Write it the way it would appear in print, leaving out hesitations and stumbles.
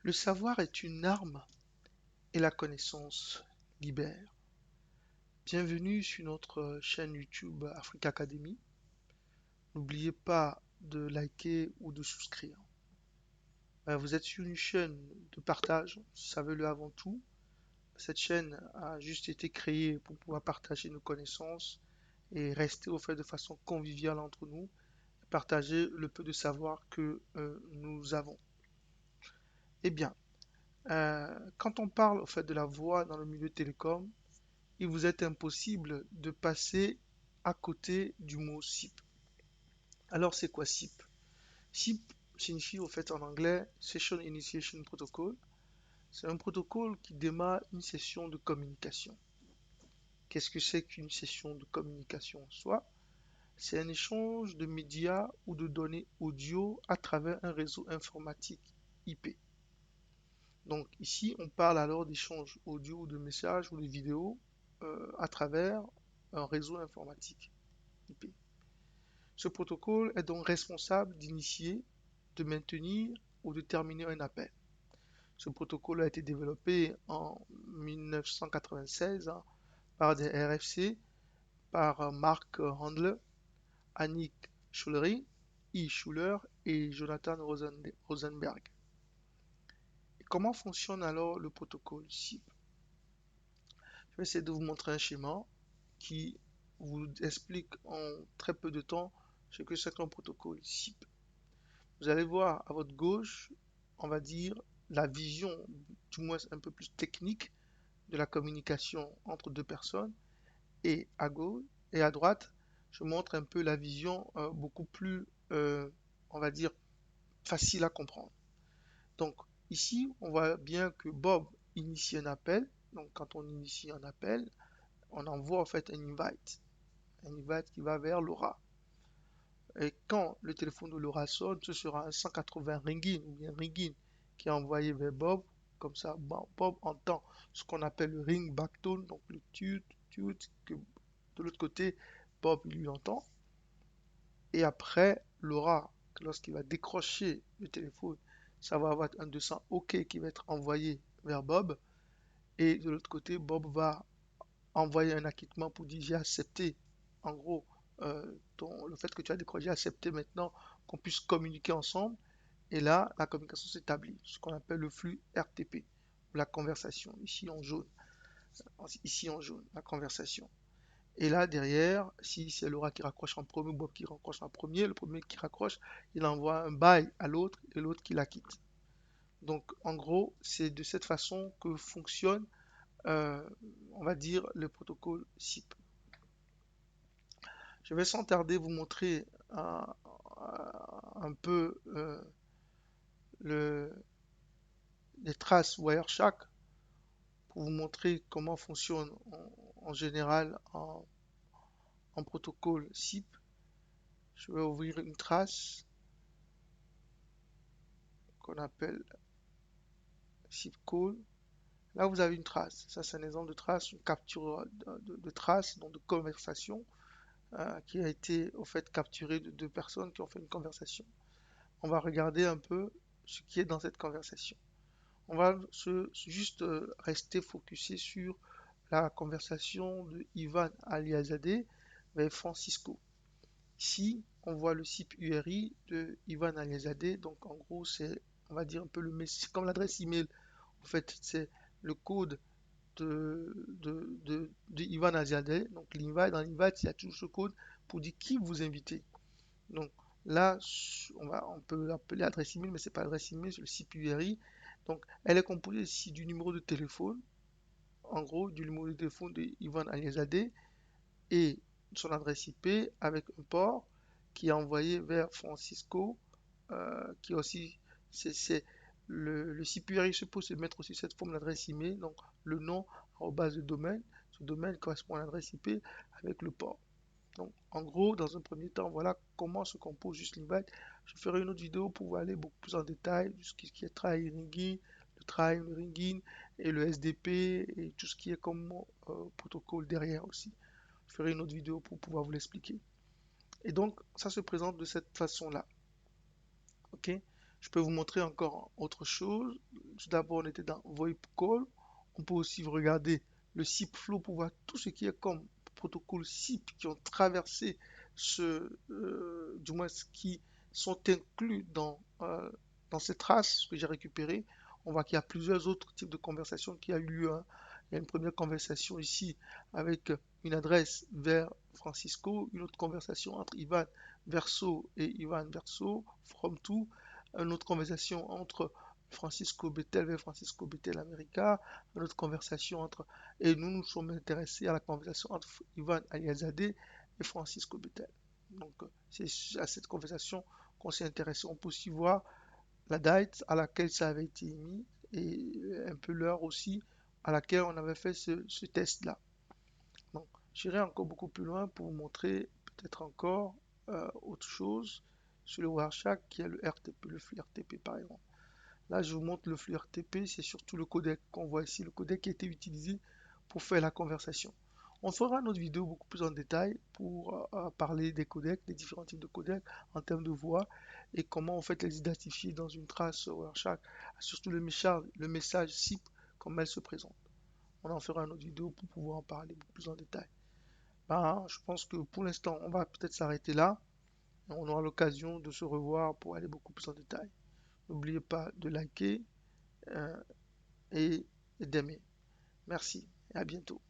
Le savoir est une arme et la connaissance libère. Bienvenue sur notre chaîne YouTube Africa Academy. N'oubliez pas de liker ou de souscrire. Vous êtes sur une chaîne de partage, savez-le avant tout. Cette chaîne a juste été créée pour pouvoir partager nos connaissances et rester au fait de façon conviviale entre nous, partager le peu de savoir que nous avons. Eh bien, quand on parle au fait de la voix dans le milieu télécom, il vous est impossible de passer à côté du mot SIP. Alors c'est quoi SIP? SIP signifie au fait en anglais Session Initiation Protocol. C'est un protocole qui démarre une session de communication. Qu'est-ce que c'est qu'une session de communication en soi? C'est un échange de médias ou de données audio à travers un réseau informatique IP. Donc ici, on parle alors d'échange audio ou de messages ou de vidéos à travers un réseau informatique IP. Ce protocole est donc responsable d'initier, de maintenir ou de terminer un appel. Ce protocole a été développé en 1996 par des RFC, par Mark Handler, Annick Schullery, E. Schuller et Jonathan Rosenberg. Et comment fonctionne alors le protocole SIP? Je vais essayer de vous montrer un schéma qui vous explique en très peu de temps ce que c'est qu'un protocole SIP. Vous allez voir à votre gauche, on va dire, la vision, du moins un peu plus technique, de la communication entre deux personnes. Et à gauche et à droite, je montre un peu la vision beaucoup plus, on va dire, facile à comprendre. Donc ici, on voit bien que Bob initie un appel. Donc quand on initie un appel, on envoie en fait un invite qui va vers Laura. Et quand le téléphone de Laura sonne, ce sera un 180 ringing ou bien ringing qui est envoyé vers Bob. Comme ça, Bob entend ce qu'on appelle le ring backtone, donc le tut, tut, que de l'autre côté, Bob lui entend. Et après, Laura, lorsqu'il va décrocher le téléphone, ça va avoir un 200 OK qui va être envoyé vers Bob. Et de l'autre côté, Bob va envoyer un acquittement pour dire j'ai accepté, en gros, le fait que tu as décroché, j'ai accepté maintenant qu'on puisse communiquer ensemble. Et là, la communication s'établit, ce qu'on appelle le flux RTP, la conversation, ici en jaune, la conversation. Et là, derrière, si c'est Laura qui raccroche en premier ou Bob qui raccroche en premier, le premier qui raccroche, il envoie un bail à l'autre et l'autre qui la quitte. Donc, en gros, c'est de cette façon que fonctionne, euh, on va dire, le protocole SIP. Je vais sans tarder vous montrer un peu le, les traces Wireshark pour vous montrer comment fonctionne en général en protocole SIP. Je vais ouvrir une trace qu'on appelle SIP call. Là, vous avez une trace. Ça, c'est un exemple de trace, une capture de trace, donc de conversation, qui a été au fait capturée de deux personnes qui ont fait une conversation. On va regarder un peu ce qui est dans cette conversation. On va juste rester focusé sur la conversation de Ivan Aliazadeh avec Francisco. Ici, on voit le SIP URI de Ivan Aliazadeh. Donc, en gros, c'est, on va dire un peu comme l'adresse email. En fait, c'est le code de Ivan Aliazadeh. Donc, l'invite, dans l'invite, il y a toujours ce code pour dire qui vous invitez. Donc, là, on peut l'appeler adresse email, mais c'est pas l'adresse email, c'est le SIP URI. Donc, elle est composée ici du numéro de téléphone, en gros, du numéro de téléphone de Ivan Aliazadeh et son adresse IP avec un port qui est envoyé vers Francisco, qui est aussi, c'est le CPURI suppose se mettre aussi cette forme d'adresse email, donc le nom en base de domaine. Ce domaine correspond à l'adresse IP avec le port. Donc, en gros, dans un premier temps, voilà comment se compose juste l'invite. Je ferai une autre vidéo pour aller beaucoup plus en détail de ce qui est try ringing, le try, le ringing et le SDP et tout ce qui est comme protocole derrière aussi. Je ferai une autre vidéo pour pouvoir vous l'expliquer. Et donc, ça se présente de cette façon-là. Ok? Je peux vous montrer encore autre chose. Tout d'abord, on était dans VoIP Call. On peut aussi regarder le SIP Flow pour voir tout ce qui est comme protocole SIP qui ont traversé du moins ce qui sont inclus dans ces traces que j'ai récupérées. On voit qu'il y a plusieurs autres types de conversations qui a eu lieu, hein. Il y a une première conversation ici avec une adresse vers Francisco, une autre conversation entre Ivan Verso et Ivan Verso, from to, une autre conversation entre Francisco Bettel vers Francisco Bettel America, une autre conversation entre, et nous nous sommes intéressés à la conversation entre Ivan Aliazadeh et Francisco Bettel. Donc c'est à cette conversation qu'on s'est intéressé. On peut aussi voir la date à laquelle ça avait été émis et un peu l'heure aussi à laquelle on avait fait ce test-là. Donc, j'irai encore beaucoup plus loin pour vous montrer peut-être encore autre chose sur le Wireshark qui est le RTP, le flux RTP par exemple. Là, je vous montre le flux RTP, c'est surtout le codec qu'on voit ici, le codec qui a été utilisé pour faire la conversation. On fera une autre vidéo beaucoup plus en détail pour parler des codecs, des différents types de codecs en termes de voix et comment en fait les identifier dans une trace Wireshark, surtout le message SIP, comme elle se présente. On en fera une autre vidéo pour pouvoir en parler beaucoup plus en détail. Ben, je pense que pour l'instant, on va peut-être s'arrêter là. On aura l'occasion de se revoir pour aller beaucoup plus en détail. N'oubliez pas de liker euh, et d'aimer. Merci et à bientôt.